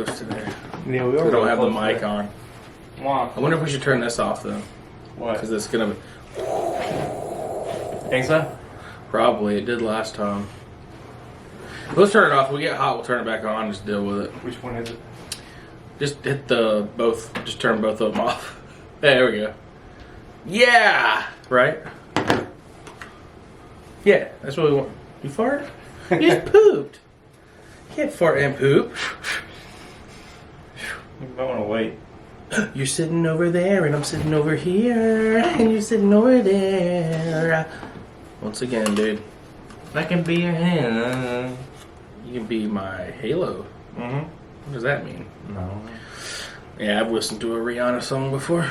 close today. Yeah, We don't have the mic on. Why? I wonder if we should turn this off though. What? Because it's gonna be. Think so? Probably. It did last time. Let's turn it off. When we get hot, we'll turn it back on and just deal with it. Which one is it? Just hit the both. Just turn both of them off. There we go. Yeah! Right? Yeah, that's what we want. You fart? You just pooped. You can't fart and poop. You might want to wait. You're sitting over there, and I'm sitting over here, and you're sitting over there. Once again, dude. That can be your hand. You can be my halo. Mm-hmm. What does that mean? No. Yeah, I've listened to a Rihanna song before.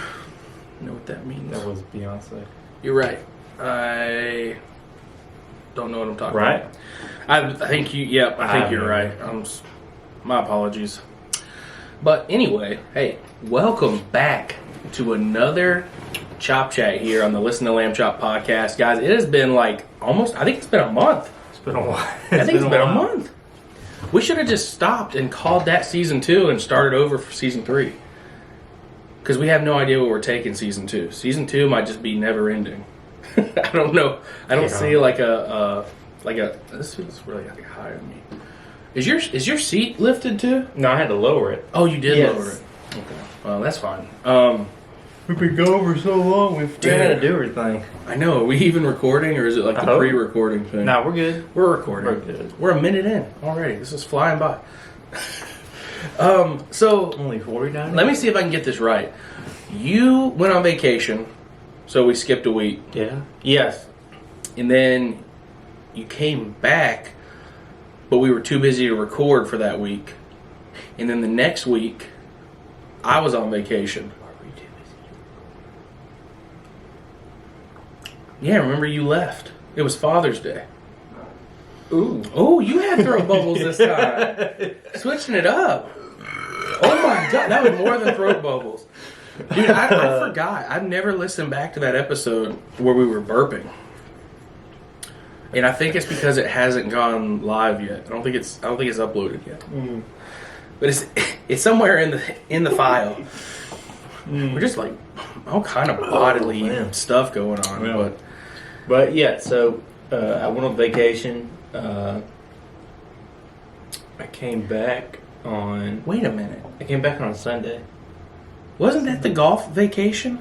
You know what that means? That was Beyonce. You're right. I don't know what I'm talking Right? about. I think you. Yep, I think you're right. My apologies. But anyway, hey, welcome back to another Chop Chat here on the Listen to Lamb Chop podcast, guys. It has been like almost. I think it's been a month. It's been a while. I think it's been a month. We should have just stopped and called that season 2 and started over for season 3. Because we have no idea what we're taking season 2. Season 2 might just be never ending. I don't know. I don't see like a this feels really high on me. Is your seat lifted too? No, I had to lower it. Oh, you did Yes. lower it. Okay. Well, that's fine. We've been going for so long, we've got to do everything. I know. Are we even recording, or is it like the pre-recording thing? No, we're good. We're recording. We're good. We're a minute in already. This is flying by. So Only 49? let me see if I can get this right. You went on vacation, so we skipped a week. Yeah. Yes. And then you came back, but we were too busy to record for that week. And then the next week, I was on vacation. Were we too busy? Yeah, remember you left. It was Father's Day. Ooh. Oh, you had throw bubbles this time. Switching it up. Oh my God, that was more than throat bubbles. Dude, I forgot. I've never listened back to that episode where we were burping. And I think it's because it hasn't gone live yet. I don't think it's uploaded yet. Mm. But it's somewhere in the file. We're just like all kind of bodily stuff going on. Yeah. But yeah, so I went on vacation. I came back on. Wait a minute. I came back on Sunday. Wasn't that the golf vacation?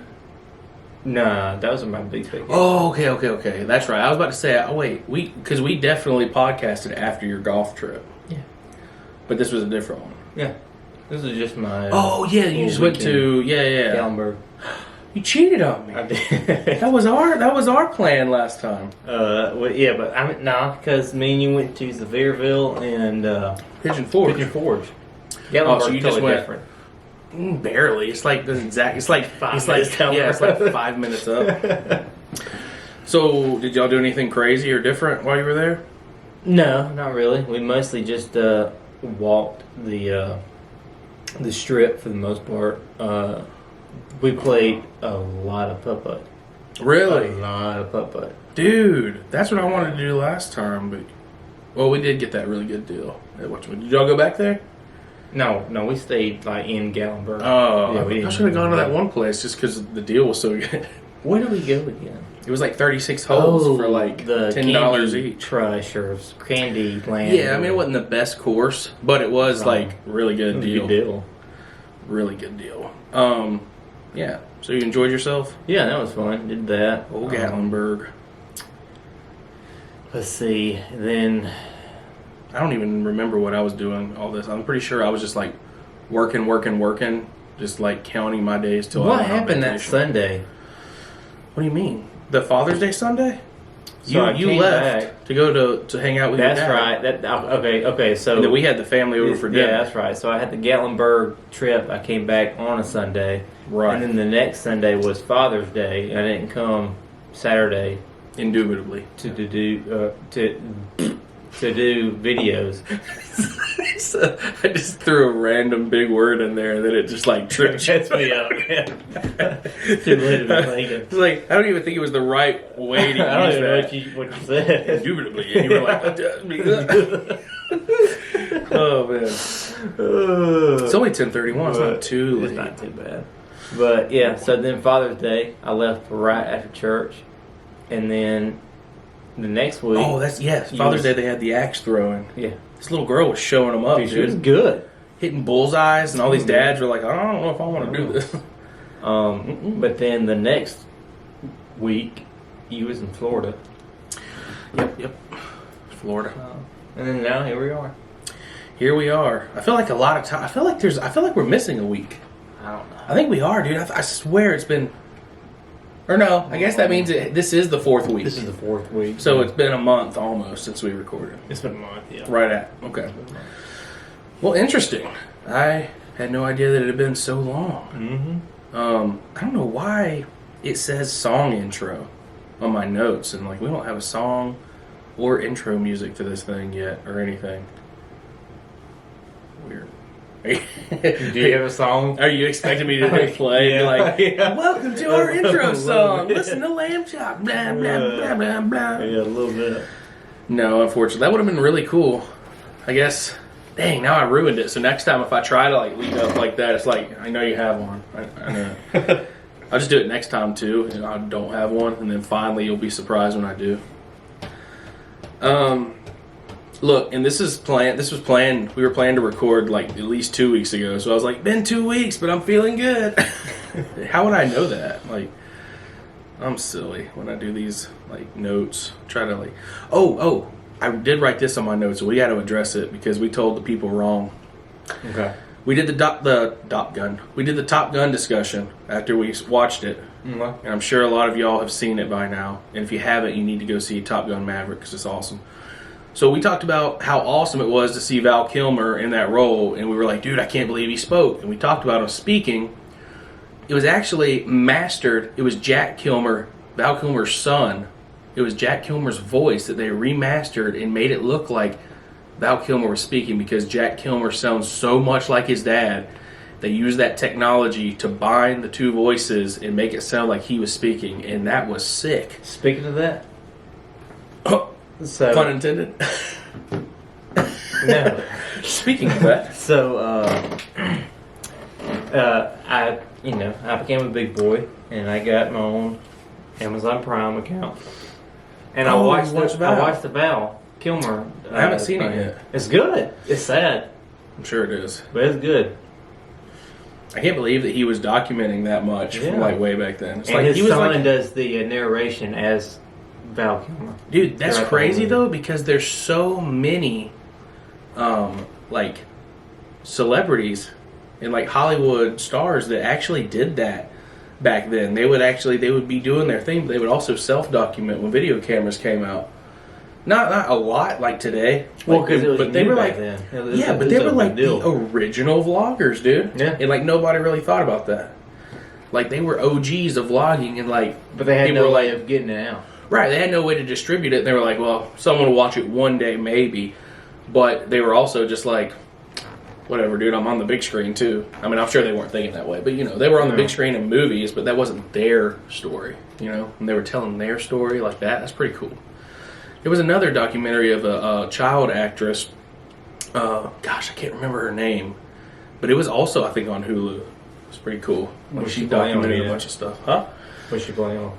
Nah, that was my big vacation. Oh, okay. That's right. I was about to say, because we definitely podcasted after your golf trip. Yeah. But this was a different one. Yeah. This is just my. Oh yeah, you just went to Gallenberg. You cheated on me. I did. That was our plan last time. Well, yeah, but because me and you went to Sevierville and Pigeon Forge. Gallenberg, so you just went different. Barely. It's like the exact. It's like 5 minutes down. It's like 5 minutes up. So, did y'all do anything crazy or different while you were there? No, not really. We mostly just walked the strip for the most part. We played a lot of putt-putt. Really? A lot of putt-putt. Dude, that's what I wanted to do last time, but we did get that really good deal. Did y'all go back there? No, we stayed like in Gallenberg. Oh, yeah, I should have gone to that one place just because the deal was so good. Where did we go again? It was like 36 holes for like the $10 each. Crush or Candy Land. Yeah, I mean it wasn't the best course, but it was like really good deal. Good deal. Really good deal. Yeah. So you enjoyed yourself? Yeah, that was fun. Did that. Old Gatlinburg. Let's see. Then I don't even remember what I was doing all this. I'm pretty sure I was just like working, just like counting my days till I what went on happened that vacation. Sunday? What do you mean? The Father's Day Sunday? So I you came left back. to go to hang out with your That's dad. right. Okay. So And then we had the family over for dinner. Yeah, that's right. So I had the Gatlinburg trip. I came back on a Sunday. Right. And then the next Sunday was Father's Day. I didn't come Saturday Indubitably. to do videos. So I just threw a random big word in there and then it just like tripped Sets me up, man. Too late to be thinking. It's like, I don't even think it was the right way to use I don't that. even know what you said. Indubitably. And you were like, oh man. It's only 10:31. It's not too late. It's not too bad. But yeah, so then Father's Day, I left right after church, and then the next week. Oh, that's Father's Day. They had the axe throwing. Yeah, this little girl was showing them up. dude, she was good, hitting bullseyes, and all these dads were like, "I don't know if I want to do this." But then the next week, you was in Florida. Yep, Florida. And then now here we are. Here we are. I feel like a lot of time. I feel like we're missing a week. I don't know. I think we are, dude. I swear it's been. Or no, I guess that means this is the 4th week. This is the 4th week. So it's been a month almost since we recorded. It's been a month, yeah. Right at. Okay. Well, interesting. I had no idea that it had been so long. Mm-hmm. I don't know why it says song intro on my notes, and like we don't have a song or intro music to this thing yet or anything. Weird. Do you have a song? Are you expecting me to hit play? Yeah. Like, Yeah. welcome to our intro song. Listen to Lamb Chop. Blah, blah, blah, blah, blah. Yeah, a little bit. No, unfortunately. That would have been really cool. I guess. Dang, now I ruined it. So next time if I try to like lead up like that, it's like, I know you have one. I know. I'll just do it next time too, and I don't have one, and then finally you'll be surprised when I do. Look, and this was planned. We were planning to record like at least 2 weeks ago. So I was like, been 2 weeks, but I'm feeling good. How would I know that? Like, I'm silly when I do these like notes. Try to like, oh, I did write this on my notes. So we got to address it because we told the people wrong. Okay. We did the Top Gun. We did the Top Gun discussion after we watched it. Mm-hmm. And I'm sure a lot of y'all have seen it by now. And if you haven't, you need to go see Top Gun Maverick because it's awesome. So we talked about how awesome it was to see Val Kilmer in that role, and we were like, dude, I can't believe he spoke. And we talked about him speaking. It was actually mastered. It was Jack Kilmer, Val Kilmer's son. It was Jack Kilmer's voice that they remastered and made it look like Val Kilmer was speaking because Jack Kilmer sounds so much like his dad. They used that technology to bind the two voices and make it sound like he was speaking, and that was sick. Speaking of that, Pun intended. No. Speaking of that, so I became a big boy, and I got my own Amazon Prime account, and I watched the Val Kilmer. I haven't seen it yet. It's good. It's sad. I'm sure it is, but it's good. I can't believe that he was documenting that much from like way back then. It's and like his he was son does the narration as Val Kilmer. Dude, that's crazy though because there's so many, like celebrities and like Hollywood stars that actually did that back then. They would be doing their thing, but they would also self-document when video cameras came out. Not a lot like today. Well, because they were like then. but they were like the original vloggers, dude. Yeah, and like nobody really thought about that. Like they were OGs of vlogging, and like, but they had no way of getting it out. Right, they had no way to distribute it. And they were like, well, someone will watch it one day, maybe. But they were also just like, whatever, dude, I'm on the big screen too. I mean, I'm sure they weren't thinking that way, but you know, they were on the big screen in movies, but that wasn't their story, you know, and they were telling their story like that. That's pretty cool. There was another documentary of a child actress. Gosh, I can't remember her name, but it was also, I think, on Hulu. It's pretty cool. Like she documented a bunch of stuff. Huh? What's she playing on?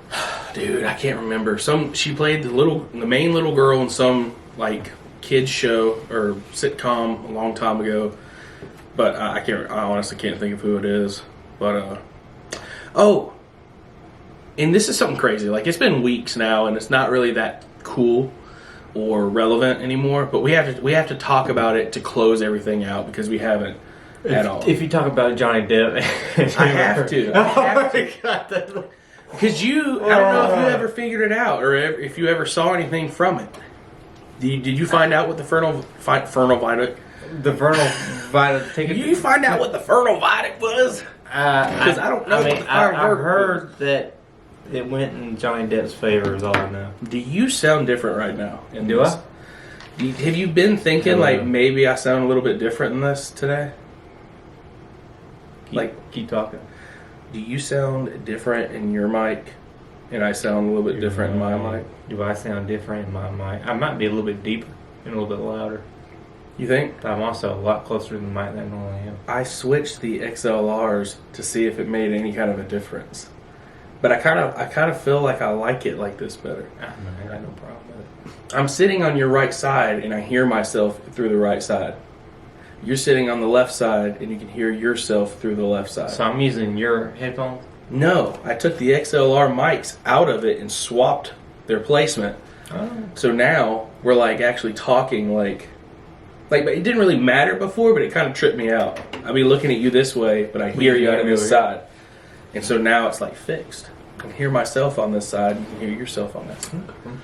Dude, I can't remember. She played the main little girl in some like kids show or sitcom a long time ago, but I honestly can't think of who it is. But and this is something crazy. Like it's been weeks now, and it's not really that cool or relevant anymore. But we have to talk about it to close everything out because we haven't at all. If you talk about Johnny Depp, I have to. Because I don't know if you ever figured it out or if you ever saw anything from it. Did you find out what the Fernal Viaduct? The Vernal Viaduct ticket? Did you find out what the Fernal Viaduct was? Because I don't know. I've heard that it went in Johnny Depp's favor is all I know. Do you sound different right now? Do I? Have you been thinking like maybe I sound a little bit different in this today? Keep talking. Do you sound different in your mic, and I sound a little bit different in my mic? Do I sound different in my mic? I might be a little bit deeper and a little bit louder. You think? But I'm also a lot closer to the mic than I normally am. I switched the XLRs to see if it made any kind of a difference. But I kind of feel like I like it like this better. I got no problem with it. I'm sitting on your right side and I hear myself through the right side. You're sitting on the left side and you can hear yourself through the left side. So I'm using your headphones? No, I took the XLR mics out of it and swapped their placement. Oh. So now we're like actually talking like it didn't really matter before, but it kind of tripped me out. I'd be looking at you this way, but I hear you on this side. And so now it's like fixed. I can hear myself on this side, you can hear yourself on that side. Okay.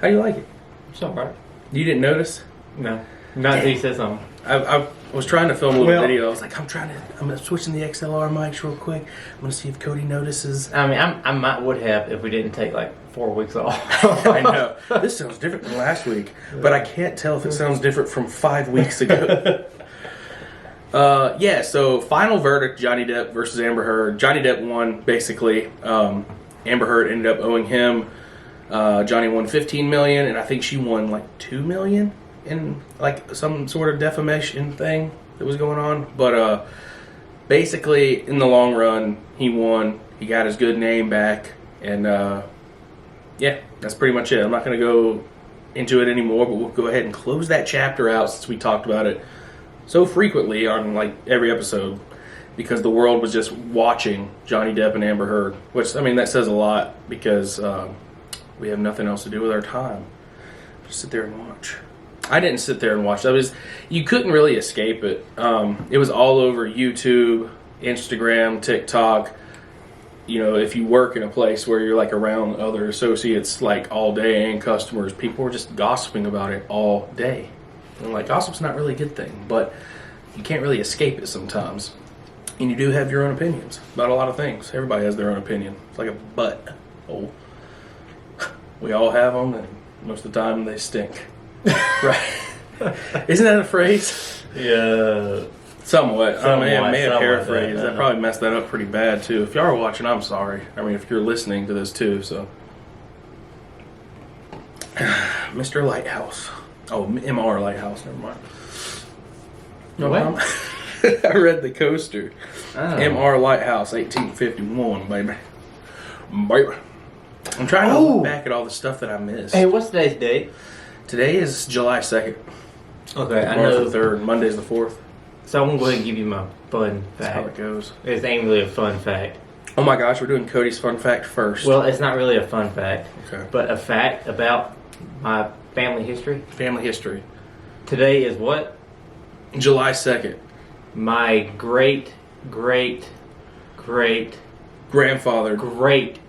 How do you like it? It's alright. You didn't notice? No. Not until you said something. I was trying to film a little video. I was like, I'm switching the XLR mics real quick. I'm going to see if Cody notices. I mean, I might would have if we didn't take like 4 weeks off. I know. This sounds different than last week, but I can't tell if it sounds different from 5 weeks ago. So final verdict, Johnny Depp versus Amber Heard. Johnny Depp won, basically. Amber Heard ended up owing him. Johnny won $15 million, and I think she won like $2 million in like some sort of defamation thing that was going on. But basically, in the long run, he won. He got his good name back, and that's pretty much it. I'm not going to go into it anymore, but we'll go ahead and close that chapter out since we talked about it so frequently on like every episode, because the world was just watching Johnny Depp and Amber Heard, which, I mean, that says a lot because we have nothing else to do with our time. Just sit there and watch. I didn't sit there and watch. You couldn't really escape it. It was all over YouTube, Instagram, TikTok. You know, if you work in a place where you're like around other associates like all day and customers, people were just gossiping about it all day. And like, gossip's not really a good thing, but you can't really escape it sometimes. And you do have your own opinions about a lot of things. Everybody has their own opinion. It's like a butt hole. We all have them, and most of the time they stink. Right? Isn't that a phrase? Yeah. Somewhat. I may have paraphrased. That, I probably messed that up pretty bad, too. If y'all are watching, I'm sorry. I mean, if you're listening to this, too, so. Mr. Lighthouse. Oh, MR Lighthouse. Never mind. No, what? I read the coaster. Oh. MR Lighthouse, 1851, baby. Baby. I'm trying to look back at all the stuff that I missed. Hey, what's today's date? Today is July 2nd. Okay, I Tomorrow's know. the 3rd. Monday's the 4th. So I'm going to go ahead and give you my fun That's how it fact. goes. It ain't really a fun fact. Oh my gosh, we're doing Cody's fun fact first. Well, it's not really a fun fact. Okay. But a fact about my family history. Family history. Today is what? July 2nd. My great Grandfather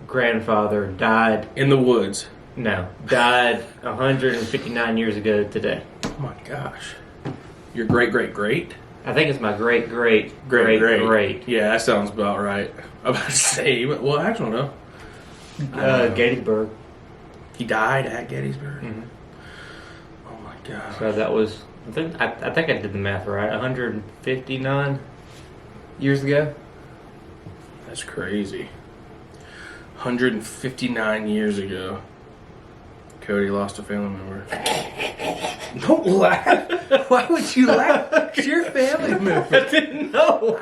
grandfather died. in the woods. No, died 159 years ago today. Oh my gosh. Your great? I think it's my great. Yeah, that sounds about right. I'm about to say, well, I don't know. Gettysburg. He died at Gettysburg? Mm-hmm. Oh my gosh. So that was, I think I did the math right. 159 years ago. That's crazy. 159 years ago, Cody lost a family member. Don't laugh. Why would you laugh? It's your family member. I didn't know.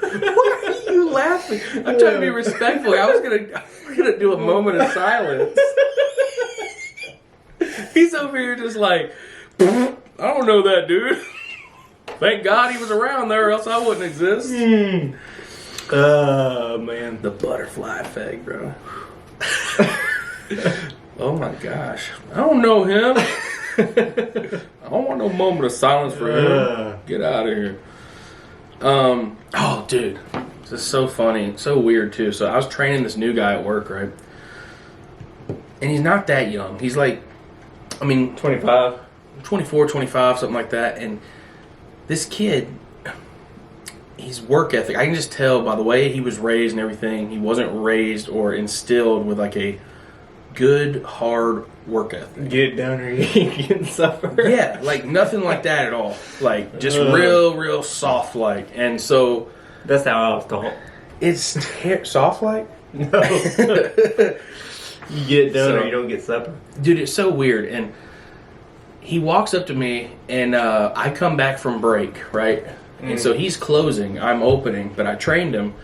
Why are you laughing? I'm trying to be respectful. We're gonna do a moment of silence. He's over here just like, I don't know that dude. Thank God he was around there, or else I wouldn't exist. Man, the butterfly effect, bro. Oh my gosh, I don't know him. I don't want no moment of silence for him. Get out of here. Oh, dude, this is so funny, so weird too. So I was training this new guy at work, right? And he's not that young. He's like, 25. 24, 25, something like that. And this kid, his work ethic, I can just tell by the way he was raised and everything, he wasn't raised or instilled with like a good, hard work ethic. Get down here, you can suffer. Yeah, like nothing like that at all. Like just real soft like. And so That's how I was taught. it's soft like? No. You get down there, you don't get supper. Dude, it's so weird. And he walks up to me, and I come back from break, right? And so he's closing, I'm opening, but I trained him.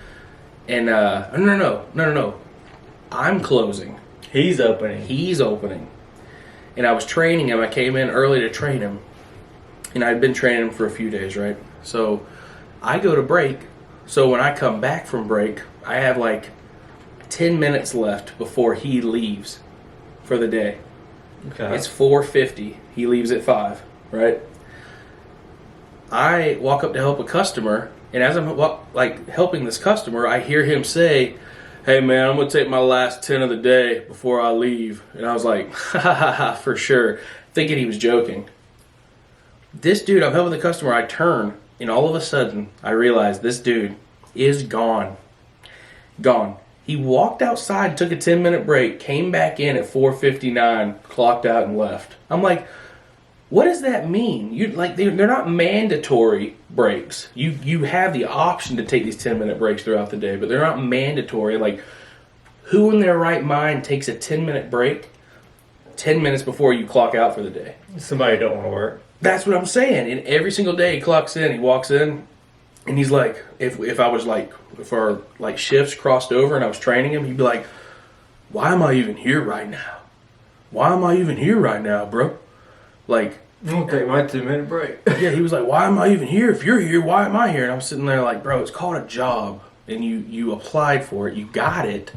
And no. I'm closing. He's opening. He's opening. And I was training him. I came in early to train him. And I'd been training him for a few days, right? So I go to break. So when I come back from break, I have like 10 minutes left before he leaves for the day. Okay. It's 4:50. He leaves at 5, right? I walk up to help a customer, and as I'm helping this customer, I hear him say, "Hey man, I'm gonna take my last 10 of the day before I leave." And I was like, "Ha ha ha, for sure," thinking he was joking. This dude, I'm helping the customer. I turn, and all of a sudden, I realize this dude is gone. Gone. He walked outside, took a 10-minute break, came back in at 4:59, clocked out, and left. I'm like, what does that mean? They're not mandatory breaks. You have the option to take these 10-minute breaks throughout the day, but they're not mandatory. Like, who in their right mind takes a 10-minute break 10 minutes before you clock out for the day? Somebody don't want to work. That's what I'm saying. And every single day he clocks in, he walks in, and he's like, if our shifts crossed over and I was training him, he'd be like, "Why am I even here right now? Why am I even here right now, bro?" Like, I'm gonna take my 2-minute break. yeah, he was like, "Why am I even here? If you're here, why am I here?" And I'm sitting there like, "Bro, it's called a job, and you applied for it, you got it,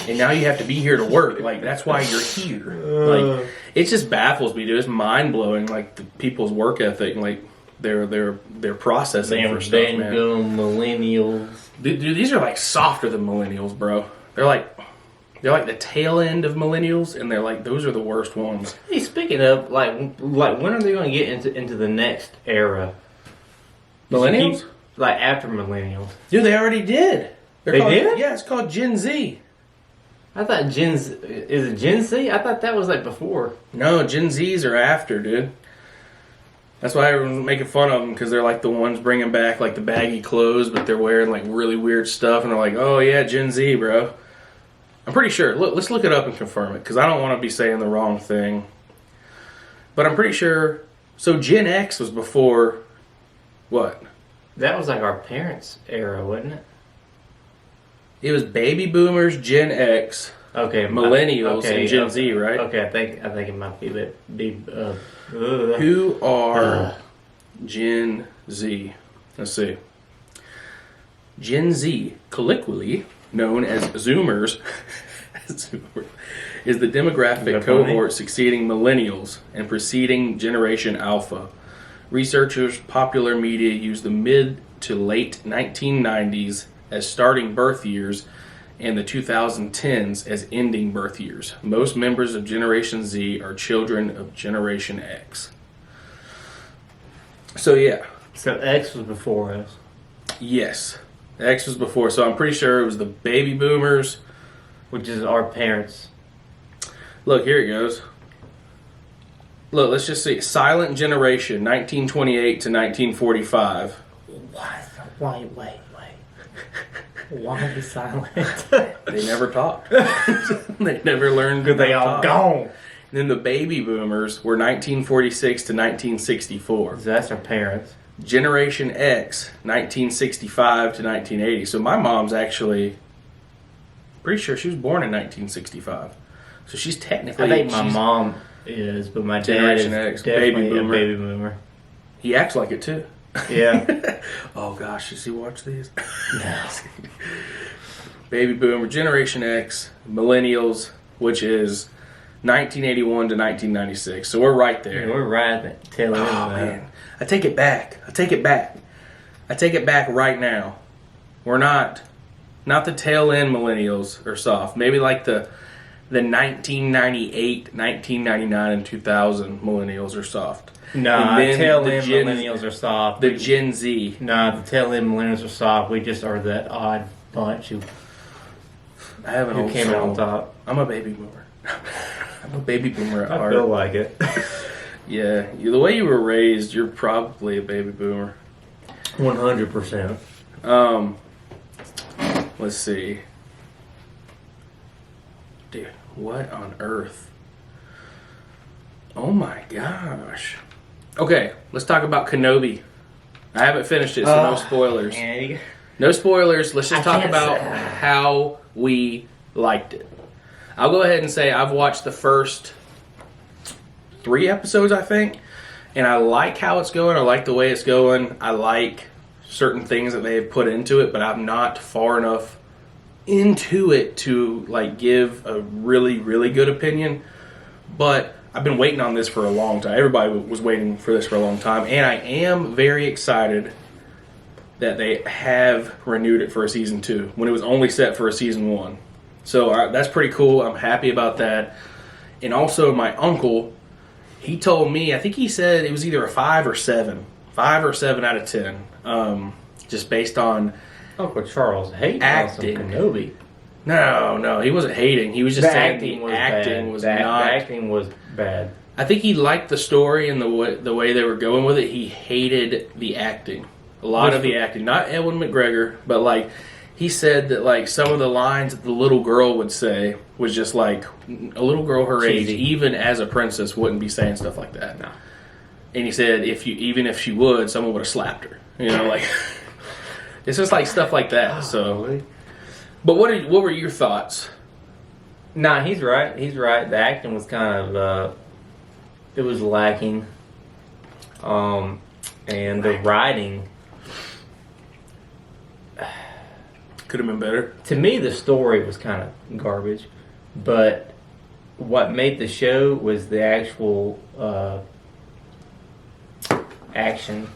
and now you have to be here to work. Like, that's why you're here." Like, it just baffles me, dude. It's mind blowing, like the people's work ethic and like their processing for stuff, man. Millennials. Dude, these are like softer than millennials, bro. They're like the tail end of millennials, and they're like, those are the worst ones. Hey, speaking of, like when are they going to get into the next era? Millennials? Like after millennials. Dude, they already did. They did? Yeah, it's called Gen Z. I thought is it Gen Z? I thought that was like before. No, Gen Zs are after, dude. That's why everyone's making fun of them, because they're like the ones bringing back like the baggy clothes, but they're wearing like really weird stuff, and they're like, "Oh yeah, Gen Z, bro." I'm pretty sure. Let's look it up and confirm it, because I don't want to be saying the wrong thing. But I'm pretty sure. So Gen X was before what? That was like our parents' era, wasn't it? It was baby boomers, Gen X, Okay, millennials, and Gen Z, right? Okay, I think it might be Who are Gen Z? Let's see. Gen Z, colloquially known as Zoomers, is the demographic cohort succeeding millennials and preceding Generation Alpha. Researchers, popular media use the mid to late 1990s as starting birth years and the 2010s as ending birth years. Most members of Generation Z are children of Generation X. So yeah. So X was before us. Yes. X was before, so I'm pretty sure it was the baby boomers. Which is our parents. Look, here it goes. Look, let's just see. Silent Generation, 1928 to 1945. What? Wait. Why be silent? They never talked. They never learned. Because they all gone. And then the baby boomers were 1946 to 1964. So that's our parents. Generation X, 1965 to 1980. So my mom's actually pretty sure she was born in 1965. So she's technically. I think my mom is, but my dad is X, definitely baby boomer. a baby boomer. He acts like it too. Yeah. Oh gosh, does he watch these? No. Baby boomer, Generation X, millennials, which is 1981 to 1996. So we're right there. Yeah, we're right at the tail end Oh of that. man, I take it back right now. We're not the tail end millennials or soft. Maybe like the 1998, 1999, and 2000 millennials are soft. Nah, tail end millennials are soft. The Gen Z. Nah, the tail end millennials are soft. We just are that odd bunch who came out on top. I'm a baby boomer. I'm a baby boomer at I heart. feel like it. Yeah, the way you were raised, you're probably a baby boomer. 100%. Let's see. Dude, what on earth? Oh my gosh. Okay, let's talk about Kenobi. I haven't finished it, so no spoilers. Man, No spoilers. Let's just I talk can't about say- how we liked it. I'll go ahead and say I've watched the first 3 episodes, I think, and I like how it's going. I like the way it's going. I like certain things that they have put into it, but I'm not far enough into it to like give a really, really good opinion. But I've been waiting on this for a long time. Everybody was waiting for this for a long time, and I am very excited that they have renewed it for a season 2 when it was only set for a season 1. So that's pretty cool. I'm happy about that. And also, my uncle, he told me, I think he said it was either a 5 or 7 out of 10, just based on Uncle Charles hating acting. on some Kenobi. No, he wasn't hating. He was just saying the acting bad. was The not. acting was bad. I think he liked the story and the way they were going with it. He hated the acting. A lot of the acting, not Ewan McGregor, but like he said that like some of the lines that the little girl would say was just like a little girl her age, Cheesy. even as a princess, wouldn't be saying stuff like that. No. And he said even if she would, someone would have slapped her. You know, like it's just like stuff like that. So, but what were your thoughts? Nah, he's right. He's right. The acting was kind of it was lacking. And the writing. Could have been better. To me, the story was kind of garbage, but what made the show was the actual action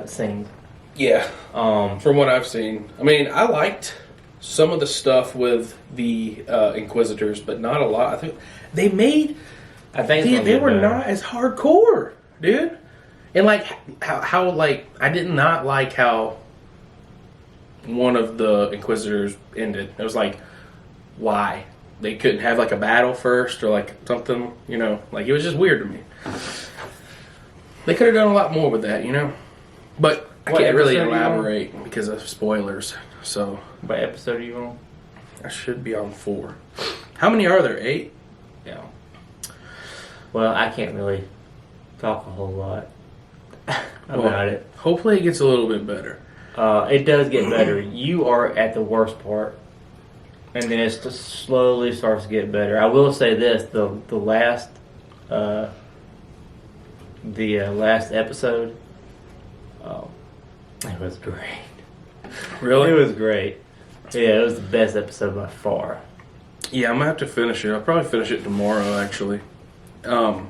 scenes. Yeah. Um, From what I've seen, I mean, I liked some of the stuff with the Inquisitors, but not a lot. I think they made. I think They were not as hardcore, dude. And like how like I did not like how one of the Inquisitors ended. It was like, why? They couldn't have like a battle first or like something, you know? Like it was just weird to me. They could have done a lot more with that, you know? But I What can't really episode are you on? elaborate because of spoilers. So What episode are you on? I should be on 4. How many are there? 8? Yeah. Well, I can't really talk a whole lot about it. Hopefully it gets a little bit better. It does get better. You are at the worst part, and then it just slowly starts to get better. I will say this: the last episode, it was great. Really? It was great. Yeah, it was the best episode by far. Yeah, I'm gonna have to finish it. I'll probably finish it tomorrow, actually. I'm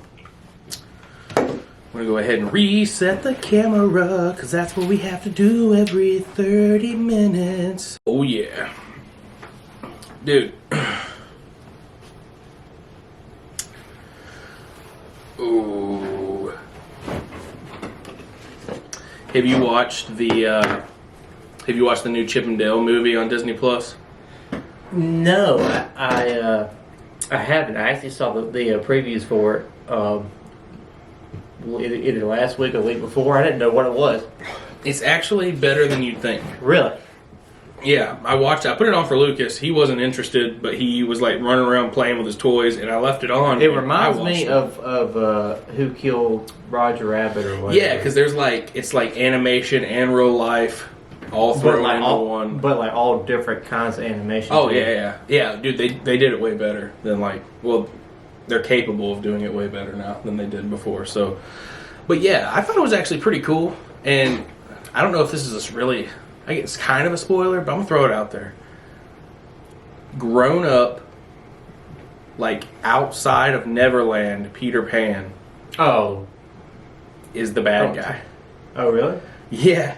gonna go ahead and reset the camera, because that's what we have to do every 30 minutes. Oh, yeah. Dude. Ooh. Have you watched the new Chip and Dale movie on Disney Plus? No, I haven't. I actually saw the previews for it either last week or the week before. I didn't know what it was. It's actually better than you'd think. Really? Yeah, I watched it. I put it on for Lucas. He wasn't interested, but he was like running around playing with his toys, and I left it on. It and reminds I watched me it. of Who Killed Roger Rabbit or whatever. Yeah, because there's like it's like animation and real life all thrown into one. But like all different kinds of animation. Oh too. yeah, dude. They did it way better than like they're capable of doing it way better now than they did before. So, but yeah, I thought it was actually pretty cool, and I don't know if this is really. I guess it's kind of a spoiler, but I'm gonna throw it out there. Grown up, like outside of Neverland, Peter Pan Oh. is the bad guy. Oh really? Yeah,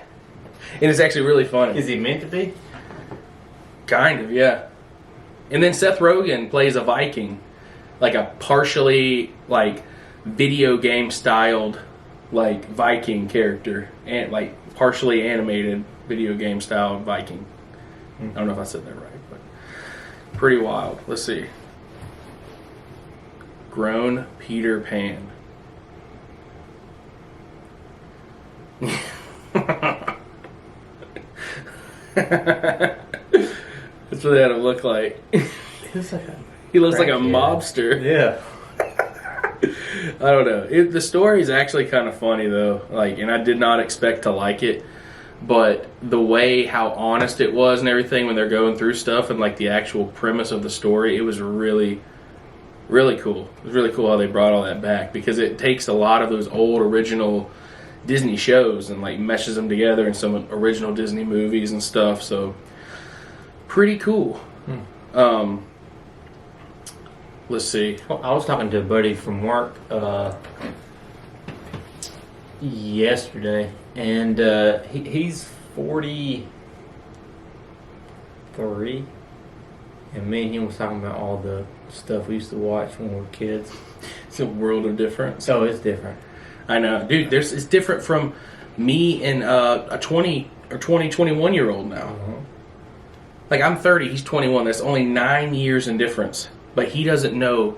and it's actually really funny. Is he meant to be? Kind of, yeah. And then Seth Rogen plays a Viking, like a partially like video game styled like Viking character, and like partially animated video game styled Viking. I don't know if I said that right, but pretty wild. Let's see. Grown Peter Pan. That's what they had him look like. He looks like a He looks like a crackhead. mobster. Yeah. I don't know. The story is actually kind of funny though. Like, and I did not expect to like it, but the way how honest it was and everything when they're going through stuff and like the actual premise of the story, it was really, really cool. It was really cool how they brought all that back because it takes a lot of those old original Disney shows and like meshes them together in some original Disney movies and stuff. So pretty cool. Let's see. Well, I was talking to a buddy from work yesterday, and he's 43, and me and him was talking about all the stuff we used to watch when we were kids. It's a world of difference. So it's different. I know, dude. It's different from me and a 21-year-old now. Uh-huh. Like, I'm 30, he's 21. That's only 9 years in difference. But he doesn't know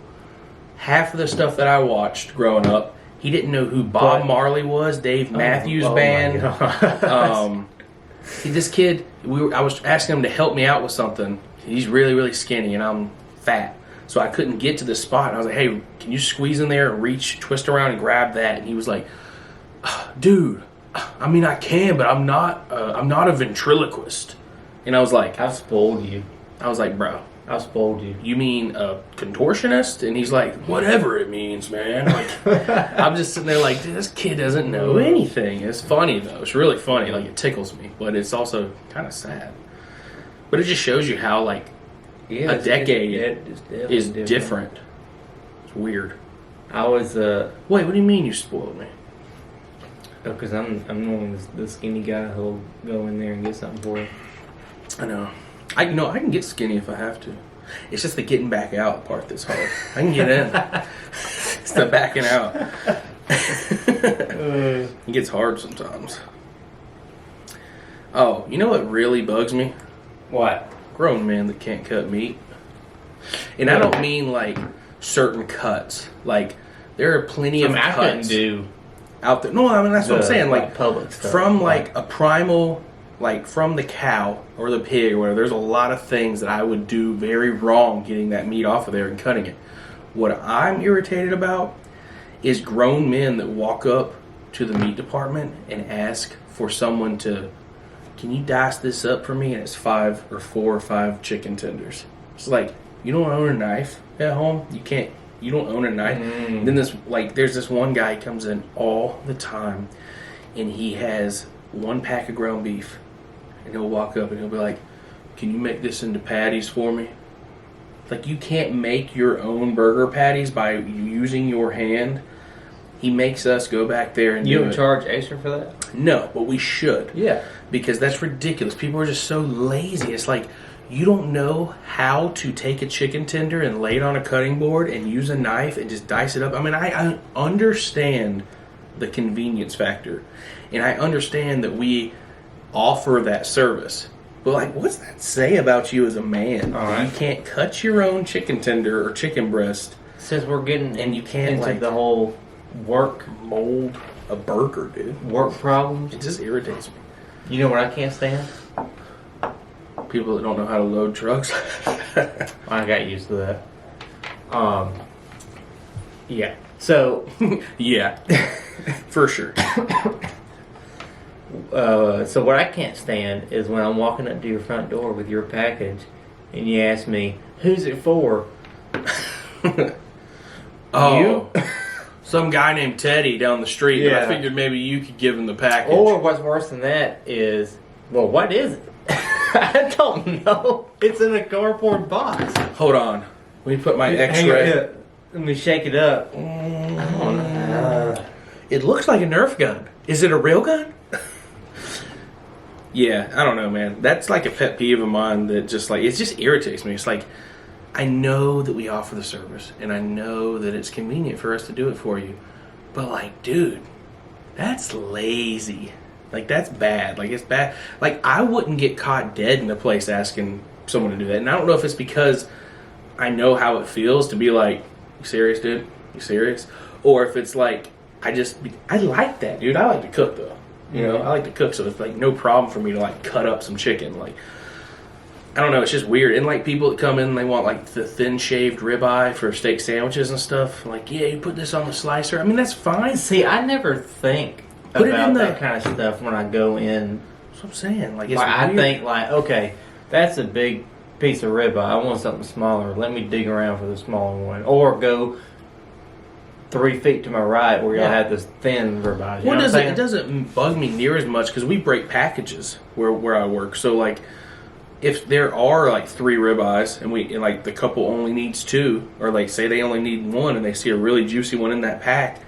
half of the stuff that I watched growing up. He didn't know who Bob Marley was, Dave Matthews Band. This kid, I was asking him to help me out with something. He's really, really skinny, and I'm fat. So I couldn't get to the spot. And I was like, hey, can you squeeze in there and reach, twist around and grab that? And he was like, dude, I mean, I can, but I'm not a ventriloquist. And I was like, I've spoiled you. I was like, bro, I've spoiled you. You mean a contortionist? And he's like, whatever it means, man. Like, I'm just sitting there like, dude, this kid doesn't know anything. It's funny, though. It's really funny. Like, it tickles me. But it's also kind of sad. But it just shows you how, like, a decade is different. It's weird. I was, Wait, what do you mean you spoiled me? because I'm normally the skinny guy who'll go in there and get something for you. I know. I can get skinny if I have to. It's just the getting back out part that's hard. I can get in. It's the backing out. It gets hard sometimes. Oh, you know what really bugs me? What? Grown men that can't cut meat. And I don't mean like certain cuts. Like, there are plenty of I couldn't cuts do out there. No, I mean, that's what I'm saying. Like, public stuff. from like a primal, like from the cow or the pig or whatever, there's a lot of things that I would do very wrong getting that meat off of there and cutting it. What I'm irritated about is grown men that walk up to the meat department and ask for someone to, can you dice this up for me? And it's 4 or 5 chicken tenders. It's like, you don't own a knife at home? You don't own a knife? And then there's this one guy who comes in all the time, and he has 1 pack of ground beef. And he'll walk up and he'll be like, can you make this into patties for me? Like, you can't make your own burger patties by using your hand. He makes us go back there and You do don't it. charge extra for that? No, but we should. Yeah. Because that's ridiculous. People are just so lazy. It's like, you don't know how to take a chicken tender and lay it on a cutting board and use a knife and just dice it up. I mean, I understand the convenience factor. And I understand that we offer that service. But, like, what's that say about you as a man? All right. You can't cut your own chicken tender or chicken breast. Since we're getting And you can't, into like, the whole work mold a burger, dude. work problems, It just irritates me. you know what I can't stand? People that don't know how to load trucks. I got used to that. Yeah. So, Yeah. For sure. so what I can't stand is when I'm walking up to your front door with your package, and you ask me, "Who's it for?" Oh. Some guy named Teddy down the street. But I Yeah. figured maybe you could give him the package. Or what's worse than that is, well, what is it? I don't know. It's in a cardboard box. Hold on. Let me put my Hang X-ray. it, let me shake it up. I don't know. It looks like a Nerf gun. Is it a real gun? Yeah, I don't know, man. That's like a pet peeve of mine that just like, it just irritates me. It's like, I know that we offer the service, and I know that it's convenient for us to do it for you. But like, dude, that's lazy. Like, that's bad. Like, it's bad. Like, I wouldn't get caught dead in a place asking someone to do that. And I don't know if it's because I know how it feels to be like, you serious, dude? You serious? Or if it's like, I like that, dude. I like to cook, though. You know, I like to cook, so it's like no problem for me to like cut up some chicken. Like, I don't know, it's just weird. And like people that come in and they want like the thin shaved ribeye for steak sandwiches and stuff. Like, yeah, you put this on the slicer. I mean, that's fine. See, I never think about that kind of stuff when I go in. That's what I'm saying. Like, it's Like, I weird. think like, okay, that's a big piece of ribeye. I want something smaller. Let me dig around for the smaller one, or go 3 feet to my right where you'll have this thin ribeye. Well, it doesn't bug me near as much because we break packages where I work. So like, if there are like 3 ribeyes and like the couple only needs 2, or like say they only need 1 and they see a really juicy one in that pack,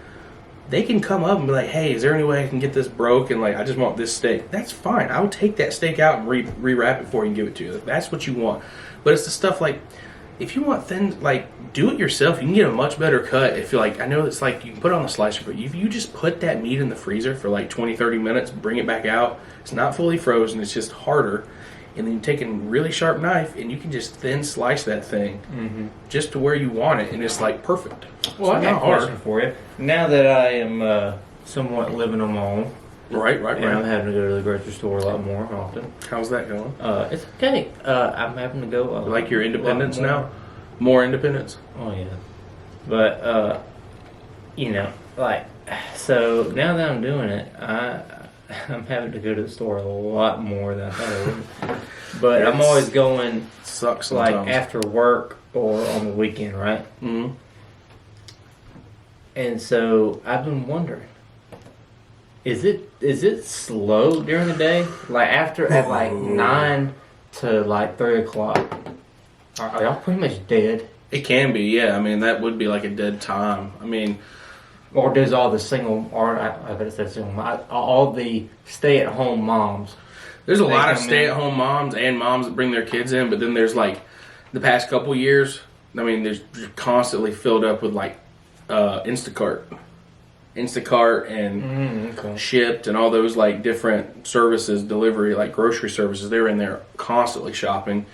they can come up and be like, hey, is there any way I can get this broke? And like, I just want this steak. That's fine. I'll take that steak out and rewrap it for you and give it to you. If that's what you want. But it's the stuff like, if you want thin, like, do it yourself. You can get a much better cut. If you're like, I know it's like you can put it on the slicer, but if you just put that meat in the freezer for like 20, 30 minutes, bring it back out, it's not fully frozen, it's just harder. And then you take a really sharp knife and you can just thin slice that thing just to where you want it, and it's like perfect. Well, I got a question for you. Now that I am somewhat living on my own, Right. and I'm having to go to the grocery store a lot more often. How's that going? It's okay. I'm having to go. Like your independence now? More independence? Oh yeah, but you know, like, so now that I'm doing it, I'm having to go to the store a lot more than I thought I would. But I'm always going. Sucks like sometimes. after work or on the weekend, right? Mm-hmm. And so I've been wondering, is it slow during the day? Like after at like 9 to like 3 o'clock, are y'all pretty much dead? It can be, yeah. I mean, that would be like a dead time. I mean, Or does all the single, or I better say single, all the stay-at-home moms? there's a lot of come in. stay-at-home moms and moms that bring their kids in, but then there's like the past couple years, I mean, there's constantly filled up with like Instacart and Shipped and all those like different services, delivery, like grocery services. They're in there constantly shopping.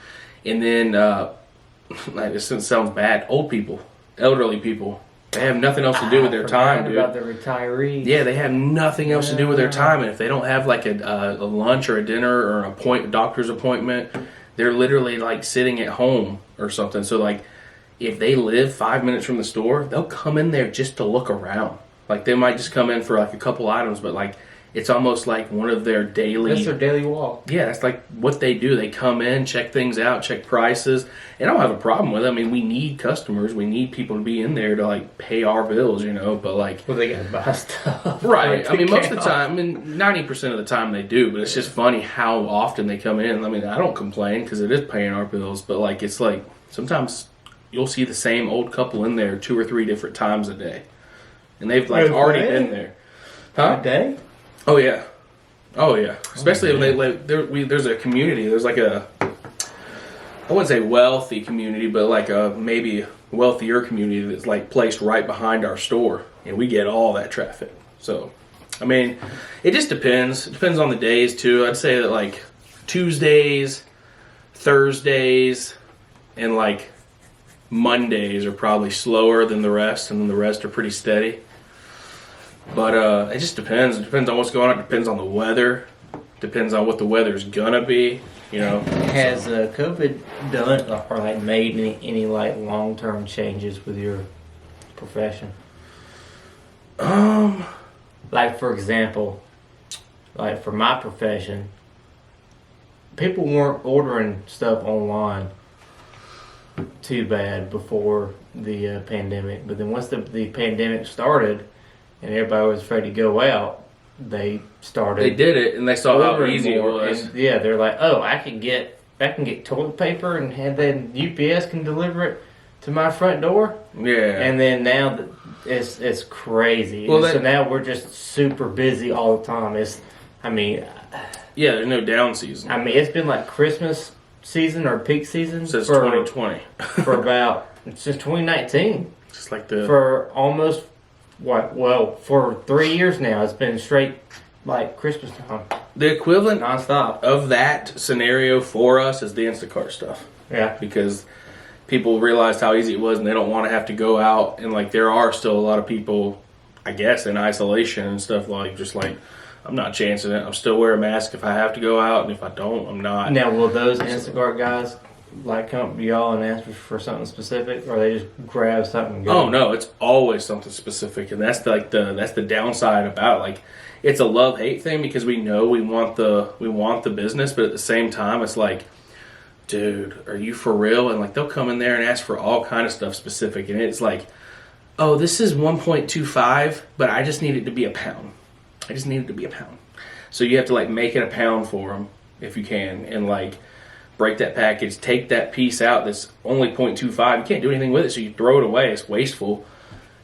And then, like, this sounds bad, old people, elderly people, they have nothing else to do with their time, dude. About the retirees. Yeah, they have nothing else to do with their time, and if they don't have like a lunch or a dinner or an doctor's appointment, they're literally like sitting at home or something. So like, if they live 5 minutes from the store, they'll come in there just to look around. Like they might just come in for like a couple items, but like it's almost like one of their daily. That's their daily walk. Yeah, that's like what they do. They come in, check things out, check prices, and I don't have a problem with it. I mean, we need customers. We need people to be in there to like pay our bills, you know. But like, Well, they gotta buy stuff. right? I mean, most of the time, I mean, 90% of the time they do. But it's just funny how often they come in. I mean, I don't complain because it is paying our bills. But like, it's like sometimes you'll see the same old couple in there 2 or 3 different times a day, and they've like already been there. Huh? A day? Oh yeah, especially when they live there. There's a community. There's like a, I wouldn't say wealthy community, but like a maybe wealthier community that's like placed right behind our store, and we get all that traffic. So, I mean, it just depends. It depends on the days too. I'd say that like Tuesdays, Thursdays, and like Mondays are probably slower than the rest, and then the rest are pretty steady. But it just depends. It depends on what's going on. It depends on the weather. Depends on what the weather's gonna be. You know. Has COVID done or like made any like long-term changes with your profession? Like for example, like for my profession, people weren't ordering stuff online too bad before the pandemic. But then once the pandemic started and everybody was afraid to go out, they started. They did it, and they saw how easy it was. And yeah, they're like, oh, I can get toilet paper, and then UPS can deliver it to my front door. Yeah. And then now it's crazy. Well, so now we're just super busy all the time. Yeah, there's no down season. I mean, it's been like Christmas season or peak season Since 2020. for about since 2019. Just like the For almost for 3 years now, it's been straight like Christmas time, equivalent nonstop. of that scenario for us is the Instacart stuff. Yeah, Because people realized how easy it was, and they don't want to have to go out. And like, there are still a lot of people, I guess, in isolation and stuff, like just like, I'm not chancing it. I'm still wearing a mask if I have to go out, and if I don't, I'm not. Now, will those Instacart guys like come to y'all and ask for something specific, or they just grab something and go? Oh no, it's always something specific, and that's the downside about it. Like, it's a love-hate thing because we know we want the business, but at the same time, it's like, dude, are you for real? And like, they'll come in there and ask for all kind of stuff specific, and it's like, oh, this is 1.25, but I just need it to be a pound. I just need it to be a pound. So you have to like make it a pound for them if you can, and like break that package, take that piece out that's only 0.25. You can't do anything with it, so you throw it away. It's wasteful,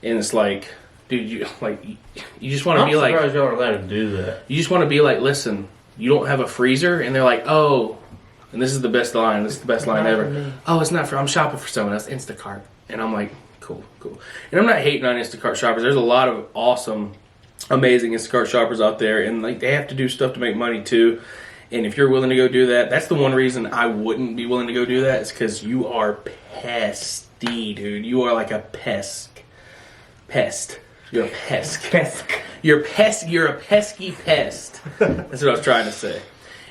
and it's like, dude, you just want to be like, I'm surprised y'all are allowed to do that. You just want to be like, listen, you don't have a freezer, and they're like, oh, and this is the best line. This is the best line ever. Oh, it's not for. I'm shopping for someone else. Instacart, and I'm like, cool. And I'm not hating on Instacart shoppers. There's a lot of awesome, amazing Instacart shoppers out there, and like they have to do stuff to make money too. And if you're willing to go do that, that's the one reason I wouldn't be willing to go do that, is because you are pesty, dude. You are like a pest. You're a pest. You're a pesky pest. That's what I was trying to say.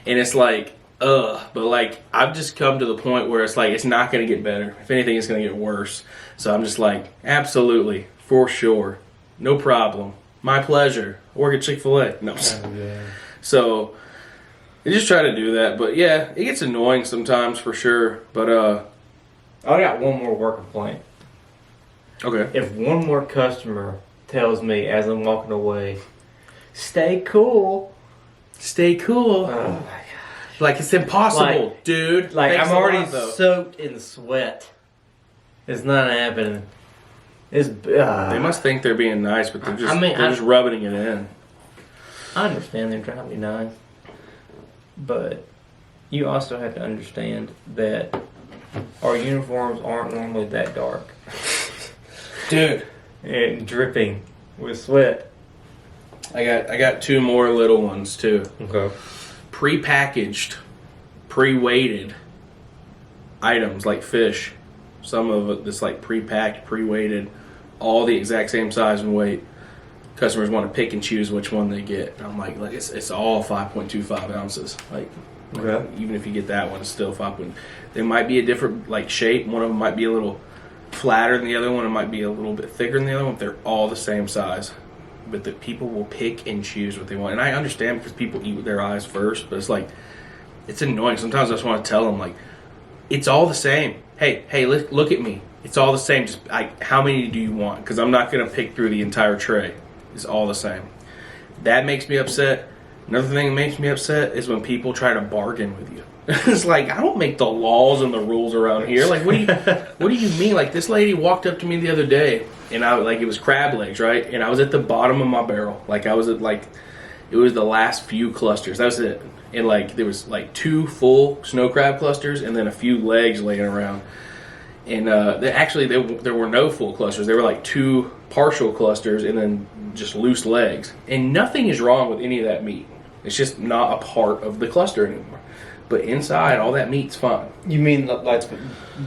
And it's like, but like, I've just come to the point where it's like, it's not going to get better. If anything, it's going to get worse. So I'm just like, absolutely, for sure, no problem, my pleasure. I work at Chick-fil-A. No. Yeah. So I just try to do that. But yeah, it gets annoying sometimes for sure. But I got one more work complaint. Okay. If one more customer tells me as I'm walking away, stay cool. Oh my gosh. Like, it's impossible, dude. Like, Thanks I'm a already lot, though. soaked in sweat. It's not happening. It's They must think they're being nice, but they're just rubbing it in. I understand they're trying to be nice, but you also have to understand that our uniforms aren't normally that dark. Dude. And dripping with sweat. I got two more little ones too. Okay. Pre-packaged, pre-weighted items like fish. Some of it that's like pre-packed, pre-weighted, all the exact same size and weight. Customers want to pick and choose which one they get. And I'm like it's all 5.25 ounces. Like, even if you get that one, it's still 5. They might be a different like shape. One of them might be a little flatter than the other one. It might be a little bit thicker than the other one. They're all the same size. But the people will pick and choose what they want. And I understand because people eat with their eyes first, but it's like, it's annoying. Sometimes I just want to tell them, like, it's all the same. Hey, look at me. It's all the same. Just how many do you want? Because I'm not going to pick through the entire tray. It's all the same. That makes me upset. Another thing that makes me upset is when people try to bargain with you. It's like, I don't make the laws and the rules around here. Like, what do you mean? Like, this lady walked up to me the other day, and it was crab legs, right? And I was at the bottom of my barrel. Like, I was at it was the last few clusters. That was it. And like, there was like 2 full snow crab clusters, and then a few legs laying around. And there were no full clusters. There were like 2 partial clusters, and then just loose legs. And nothing is wrong with any of that meat. It's just not a part of the cluster anymore. But inside, all that meat's fine. You mean like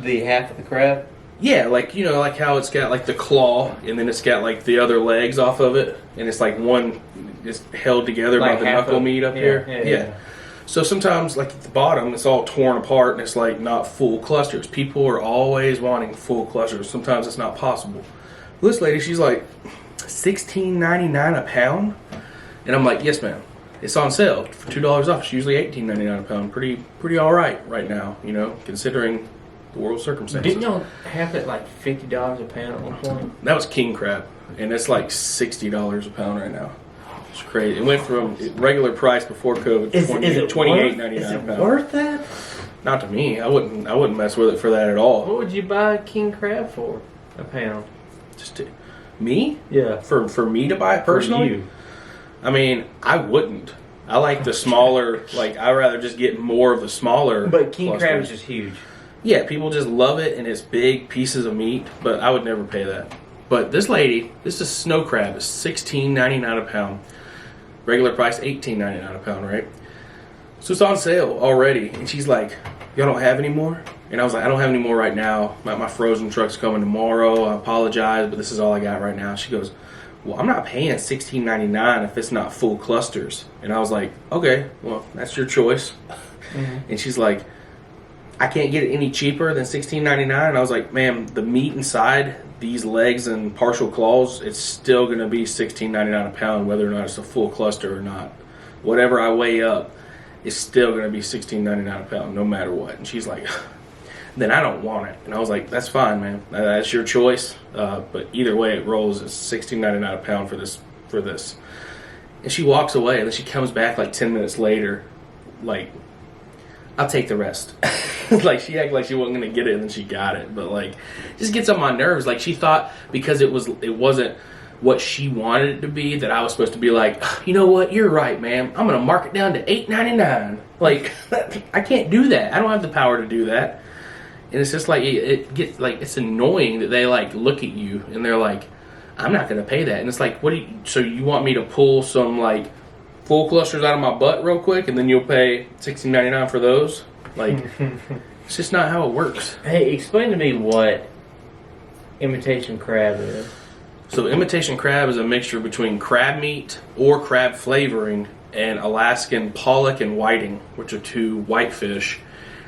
the half of the crab? Yeah, like, you know, like how it's got like the claw, and then it's got like the other legs off of it, and it's like one is held together like by the knuckle meat up here. Yeah. So sometimes, like at the bottom, it's all torn apart, and it's like not full clusters. People are always wanting full clusters. Sometimes it's not possible. This lady, she's like $16.99 a pound, and I'm like, yes, ma'am. It's on sale for $2 off. It's usually $18.99 a pound. Pretty all right now, you know, considering the world circumstances. Didn't y'all have it like $50 a pound at one point? That was king crab, and it's like $60 a pound right now. It's crazy. It went from regular price before COVID to $28.99 a pound. Worth that? Not to me. I wouldn't mess with it for that at all. What would you buy king crab for a pound? Me? Yeah. For me to buy it personally? For you. I mean, I wouldn't. I like the smaller, like, I'd rather just get more of the smaller. But king clusters. crab is just huge. Yeah, people just love it, and it's big pieces of meat, but I would never pay that. But this lady, this is snow crab, is $16.99 a pound. Regular price, $18.99 a pound, right? So it's on sale already, and she's like, y'all don't have any more? And I was like, I don't have any more right now. My frozen truck's coming tomorrow. I apologize, but this is all I got right now. She goes, well, I'm not paying $16.99 if it's not full clusters. And I was like, okay, well, that's your choice. And she's like, I can't get it any cheaper than $16.99. And I was like, ma'am, the meat inside these legs and partial claws, it's still going to be $16.99 a pound, whether or not it's a full cluster or not. Whatever I weigh up is still going to be $16.99 a pound, no matter what. And she's like, then I don't want it. And I was like, that's fine, man. That's your choice. But either way it rolls, it's $16.99 a pound for this. And she walks away, and then she comes back like 10 minutes later, like, I'll take the rest. Like, she acted like she wasn't going to get it, and then she got it. But, like, it just gets on my nerves. Like, she thought because it wasn't what she wanted it to be, that I was supposed to be like, you know what, you're right, ma'am. I'm going to mark it down to $8.99. Like, I can't do that. I don't have the power to do that. And it's just like, it gets, like, it's annoying that they, like, look at you, and they're like, I'm not going to pay that. And it's like, so you want me to pull some, like, full clusters out of my butt real quick, and then you'll pay $16.99 for those? Like, it's just not how it works. Hey, explain to me what imitation crab is. So imitation crab is a mixture between crab meat or crab flavoring and Alaskan pollock and whiting, which are two whitefish.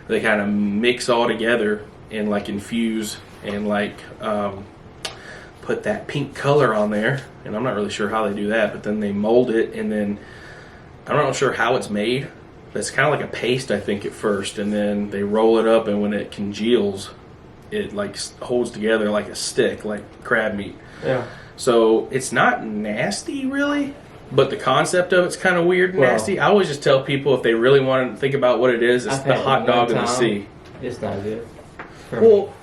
They kind of mix all together and like infuse and like put that pink color on there. And I'm not really sure how they do that, but then they mold it, and then I'm not sure how it's made, but it's kind of like a paste, I think, at first, and then they roll it up, and when it congeals, it like holds together like a stick, like crab meat. Yeah. So it's not nasty, really, but the concept of it's kind of weird and nasty. I always just tell people if they really want to think about what it is, it's the hot dog in the sea. It's not good. Well,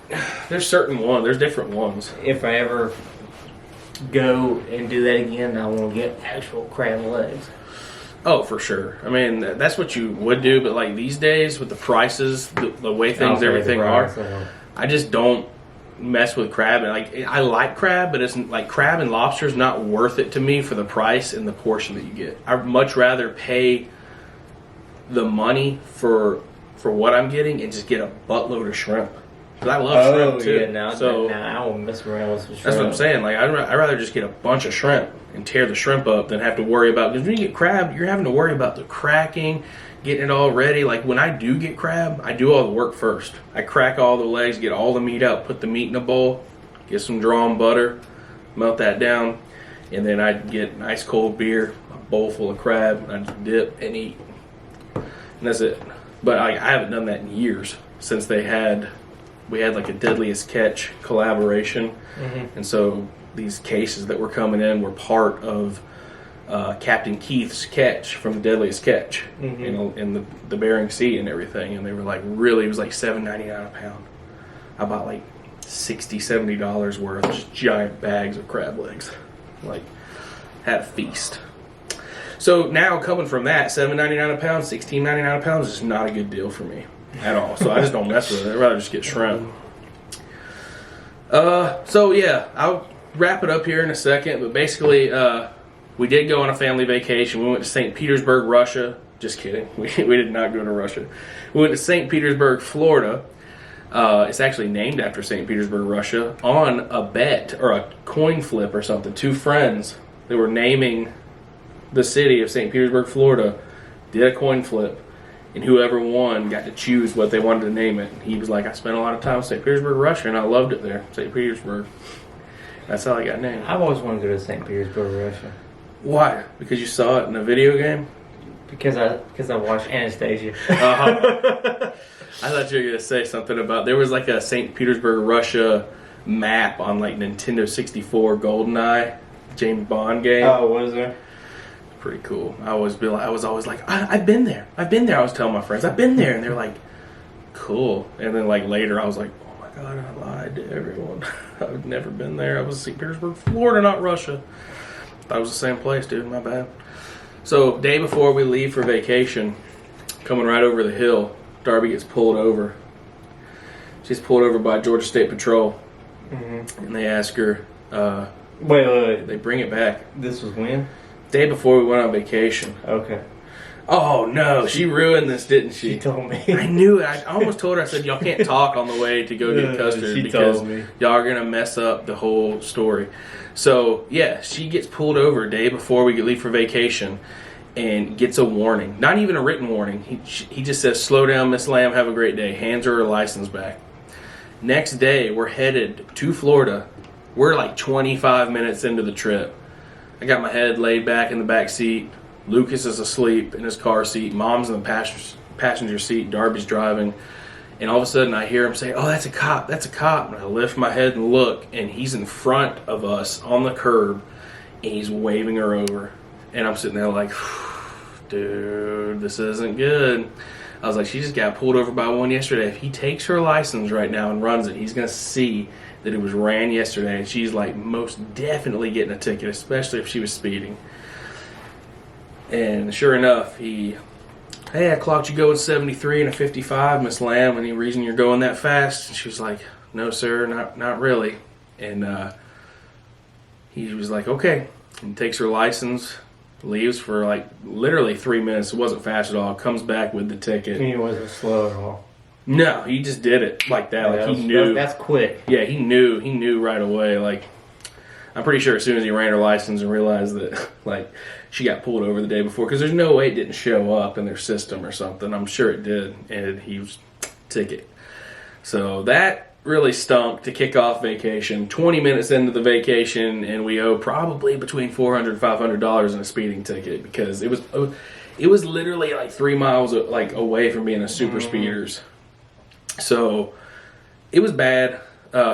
there's different ones. If I ever go and do that again, I want to get actual crab legs. Oh, for sure. I mean, that's what you would do, but like these days with the prices, the way things, everything are, I just don't mess with crab. And like, I like crab, but it's like crab and lobster is not worth it to me for the price and the portion that you get. I'd much rather pay the money for what I'm getting and just get a buttload of shrimp. Because I love shrimp too. Yeah, now I won't mess around with some shrimp. That's what I'm saying. Like, I'd rather just get a bunch of shrimp and tear the shrimp up than have to worry about, because when you get crab, you're having to worry about the cracking, getting it all ready. Like, when I do get crab, I do all the work first. I crack all the legs, get all the meat out, put the meat in a bowl, get some drawn butter, melt that down, and then I'd get nice cold beer, a bowl full of crab, and I just dip and eat. And that's it. But I haven't done that in years, since we had like a Deadliest Catch collaboration. And so these cases that were coming in were part of Captain Keith's catch from the Deadliest Catch in the Bering Sea and everything. And they were like, really, it was like $7.99 a pound. I bought like $60-$70 worth, just giant bags of crab legs. Like, had a feast. So now coming from that, $7.99 a pound, $16.99 a pound is just not a good deal for me at all. So I just don't mess with it. I'd rather just get shrimp. So yeah, I'll wrap it up here in a second. But basically, we did go on a family vacation. We went to St. Petersburg, Russia. Just kidding. We did not go to Russia. We went to St. Petersburg, Florida. It's actually named after St. Petersburg, Russia, on a bet or a coin flip or something. Two friends, they were naming the city of St. Petersburg, Florida, did a coin flip, and whoever won got to choose what they wanted to name it. And he was like, I spent a lot of time in St. Petersburg, Russia, and I loved it there, St. Petersburg. That's how I got named. I've always wanted to go to St. Petersburg, Russia. Why? Because you saw it in a video game? Because I watched Anastasia. I thought you were going to say something about, there was like a St. Petersburg, Russia map on like Nintendo 64 GoldenEye, James Bond game. Oh, was there? Pretty cool. I was always like, I've been there. I was telling my friends, I've been there. And they're like, cool. And then like later I was like, oh my God, I lied to everyone. I've never been there. I was in St. Petersburg, Florida, not Russia. Thought it was the same place, dude. My bad. So day before we leave for vacation, coming right over the hill, Darby gets pulled over. She's pulled over by Georgia State Patrol. And they ask her, wait. They bring it back. This was when? Day before we went on vacation. Okay. Oh no, she ruined this, didn't she? She told me. I knew it. I almost told her. I said, y'all can't talk on the way to go get custard She because told me. y'all are gonna mess up the whole story. So yeah, she gets pulled over a day before we leave for vacation, and gets a warning. Not even a written warning. He just says, "Slow down, Miss Lamb. Have a great day." Hands her license back. Next day, we're headed to Florida. We're like 25 minutes into the trip. I got my head laid back in the back seat. Lucas is asleep in his car seat. Mom's in the passenger seat. Darby's driving. And all of a sudden I hear him say, "Oh, that's a cop. That's a cop." And I lift my head and look, and he's in front of us on the curb, and he's waving her over. And I'm sitting there like, dude, this isn't good. I was like, she just got pulled over by one yesterday. If he takes her license right now and runs it, he's going to see that it was ran yesterday. And she's like most definitely getting a ticket, especially if she was speeding. And sure enough, hey, I clocked you going 73 and a 55, Miss Lamb. Any reason you're going that fast? And she was like, "No, sir, not really." And he was like, "Okay." And takes her license, leaves for like literally 3 minutes. It wasn't fast at all. Comes back with the ticket. He wasn't slow at all. No, he just did it like that. Like he knew. That's quick. Yeah, he knew. He knew right away. Like, I'm pretty sure as soon as he ran her license and realized that like she got pulled over the day before, because there's no way it didn't show up in their system or something. I'm sure it did, and he was ticket. So that really stunk to kick off vacation. 20 minutes into the vacation, and we owe probably between $400 and $500 in a speeding ticket, because it was literally like 3 miles like away from being a super speeders. So it was bad.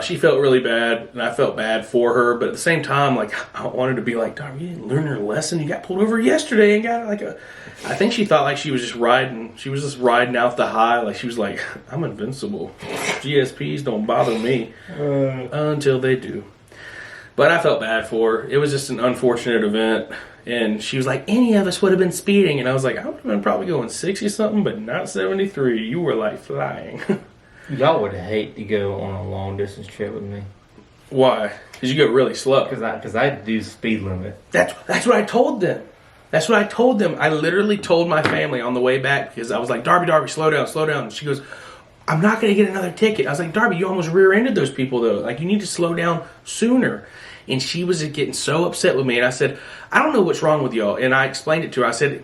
She felt really bad, and I felt bad for her. But at the same time, like, I wanted to be like, "Darn, you didn't learn your lesson. You got pulled over yesterday and got like a." I think she thought like she was just riding. She was just riding out the high. Like she was like, "I'm invincible. GSPs don't bother me until they do." But I felt bad for her. It was just an unfortunate event. And she was like, "Any of us would have been speeding." And I was like, "I would have been probably going 60 something, but not 73. You were like flying." Y'all would hate to go on a long distance trip with me. Why? Because you go really slow. Because I do speed limit. That's what I told them. That's what I told them. I literally told my family on the way back, because I was like, Darby, slow down, slow down. And she goes, "I'm not going to get another ticket." I was like, "Darby, you almost rear-ended those people, though. Like, you need to slow down sooner." And she was getting so upset with me. And I said, "I don't know what's wrong with y'all." And I explained it to her. I said,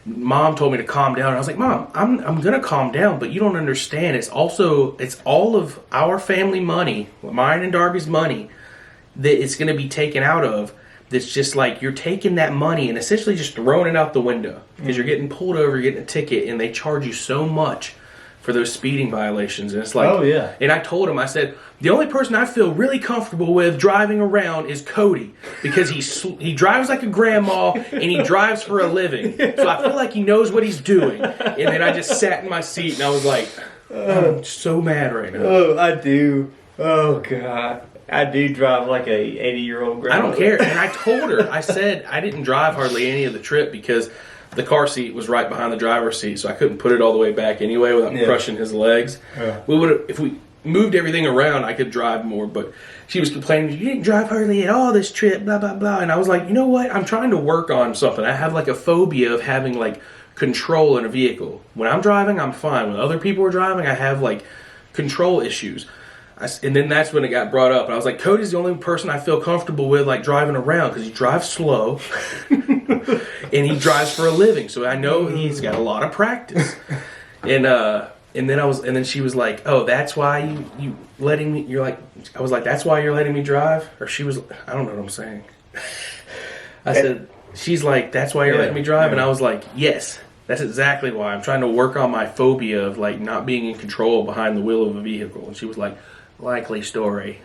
"Mom told me to calm down." And I was like, "Mom, I'm going to calm down, but you don't understand. It's all of our family money, mine and Darby's money, that it's going to be taken out of. That's just like, you're taking that money and essentially just throwing it out the window, because you're getting pulled over, you're getting a ticket, and they charge you so much for those speeding violations." And it's like, oh yeah. And I told him, I said, "The only person I feel really comfortable with driving around is Cody, because he drives like a grandma and he drives for a living. So I feel like he knows what he's doing." And then I just sat in my seat and I was like, I'm so mad right now. Oh, I do. Oh God. I do drive like a 80-year-old grandma. I don't care. And I told her, I said I didn't drive hardly any of the trip because the car seat was right behind the driver's seat, so I couldn't put it all the way back anyway without crushing his legs. Yeah. We would have, if we moved everything around, I could drive more. But she was complaining, "You didn't drive hardly at all this trip, blah, blah, blah." And I was like, you know what? I'm trying to work on something. I have like a phobia of having like control in a vehicle. When I'm driving, I'm fine. When other people are driving, I have like control issues. And then that's when it got brought up. And I was like, Cody's the only person I feel comfortable with like driving around, because he drives slow and he drives for a living. So I know he's got a lot of practice. And then she was like, "Oh, that's why you letting me," you're like, I was like, "That's why you're letting me drive?" Or she was, I don't know what I'm saying. I said, she's like, "That's why you're letting me drive?" And I was like, "Yes, that's exactly why. I'm trying to work on my phobia of like not being in control behind the wheel of a vehicle." And she was like, "Likely story."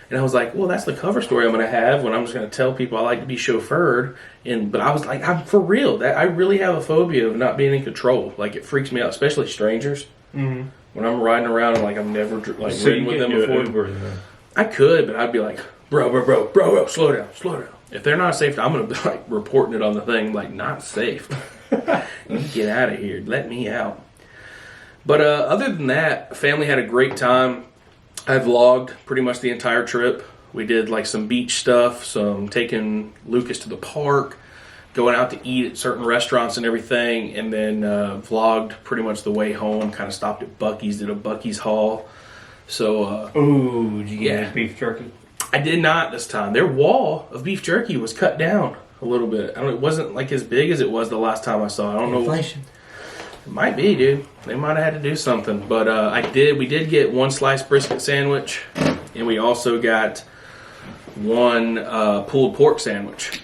And I was like, "Well, that's the cover story I'm going to have when I'm just going to tell people I like to be chauffeured." But I was like, I'm for real. That I really have a phobia of not being in control. Like, it freaks me out, especially strangers. Mm-hmm. When I'm riding around and like I've never like ridden with them before. Uber, I could, but I'd be like, bro, slow down. If they're not safe, I'm going to be like reporting it on the thing, like, "Not safe. You get out of here. Let me out." But other than that, family had a great time. I vlogged pretty much the entire trip. We did like some beach stuff, some taking Lucas to the park, going out to eat at certain restaurants and everything, and then vlogged pretty much the way home. Kind of stopped at Buc-ee's, did a Buc-ee's haul. So, ooh, did you get beef jerky? I did not this time. Their wall of beef jerky was cut down a little bit. It wasn't like as big as it was the last time I saw it. I don't know. Inflation. It might be, dude. They might have had to do something. But we did get one sliced brisket sandwich, and we also got one pulled pork sandwich.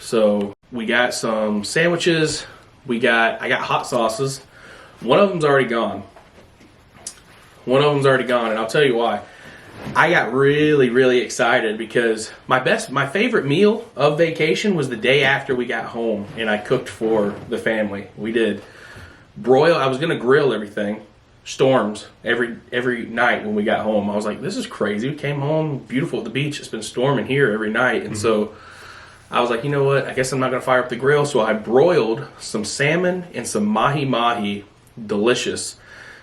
So we got some sandwiches. I got hot sauces. One of them's already gone. And I'll tell you why. I got really, really excited because my favorite meal of vacation was the day after we got home, and I cooked for the family. We did broil. I was gonna grill everything. Storms every night when we got home. I was like, this is crazy. We came home, beautiful at the beach. It's been storming here every night, and so I was like, you know what? I guess I'm not gonna fire up the grill. So I broiled some salmon and some mahi mahi, delicious.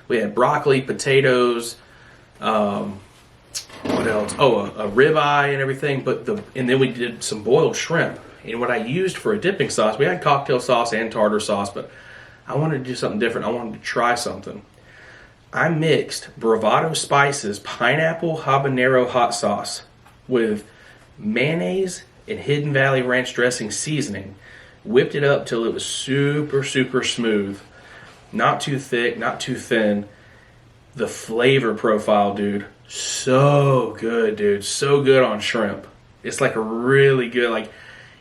We had broccoli, potatoes. What else? Oh, a ribeye and everything. And then we did some boiled shrimp. And what I used for a dipping sauce, we had cocktail sauce and tartar sauce, but I wanted to do something different. I wanted to try something. I mixed Bravado Spices pineapple habanero hot sauce with mayonnaise and Hidden Valley Ranch dressing seasoning. Whipped it up till it was super, super smooth. Not too thick, not too thin. The flavor profile, dude, so good, dude. So good on shrimp. It's like a really good, like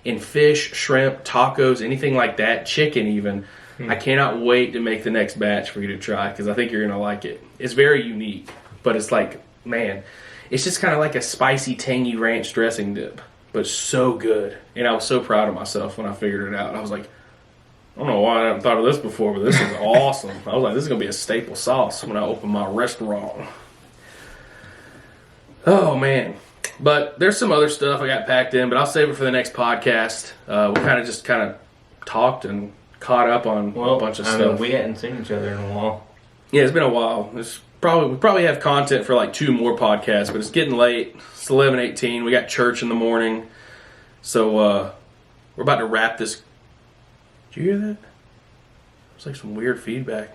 in fish, shrimp, tacos, anything like that, chicken even. I cannot wait to make the next batch for you to try because I think you're going to like it. It's very unique, but it's like, man, it's just kind of like a spicy, tangy ranch dressing dip, but so good. And I was so proud of myself when I figured it out. I was like, I don't know why I haven't thought of this before, but this is awesome. I was like, this is going to be a staple sauce when I open my restaurant. Oh, man. But there's some other stuff I got packed in, but I'll save it for the next podcast. We kind of talked and caught up on a bunch of stuff. We hadn't seen each other in a while. Yeah, it's been a while. We probably have content for like 2 more podcasts, but it's getting late. It's 11:18. We got church in the morning. So we're about to wrap this. Did you hear that? It's like some weird feedback.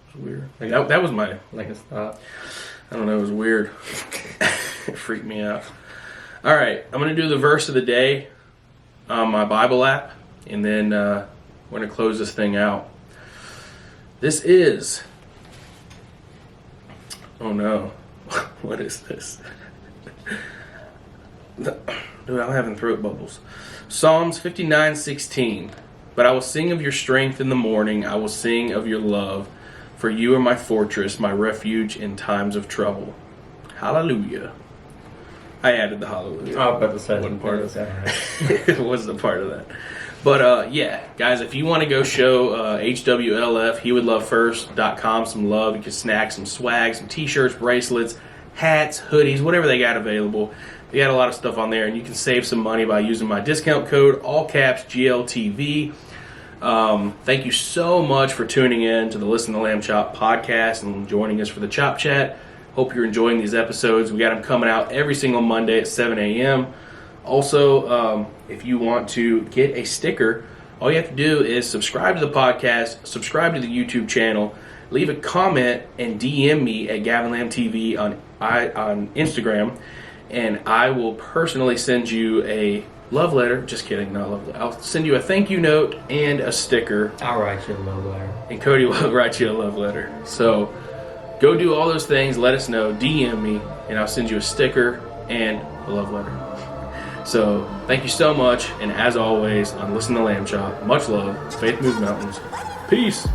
It was weird. Like that was my... Like a stop. I don't know, it was weird. It freaked me out. All right, I'm going to do the verse of the day on my Bible app, and then we're going to close this thing out. This is... Oh no. What is this? Dude, I'm having throat bubbles. Psalms 59:16. But I will sing of your strength in the morning. I will sing of your love. For you are my fortress, my refuge in times of trouble. Hallelujah. I added the hallelujah. I was about to say. It wasn't part of that. It wasn't a part of that. But yeah, guys, if you want to go show HWLF, HeWouldLoveFirst.com some love, you can snag some swag, some t-shirts, bracelets, hats, hoodies, whatever they got available. They got a lot of stuff on there, and you can save some money by using my discount code, all caps, GLTV. Thank you so much for tuning in to the Listen to Lamb Chop podcast and joining us for the Chop Chat. Hope you're enjoying these episodes. We got them coming out every single Monday at 7 a.m. Also, if you want to get a sticker, all you have to do is subscribe to the podcast, subscribe to the YouTube channel, leave a comment, and DM me at Gavin Lamb TV on Instagram, and I will personally send you a love letter. Just kidding, not love letter. I'll send you a thank you note and a sticker. I'll write you a love letter. And Cody will write you a love letter. So go do all those things. Let us know. DM me, and I'll send you a sticker and a love letter. So thank you so much. And as always, on Listen to Lamb Chop, much love. Faith moves mountains. Peace.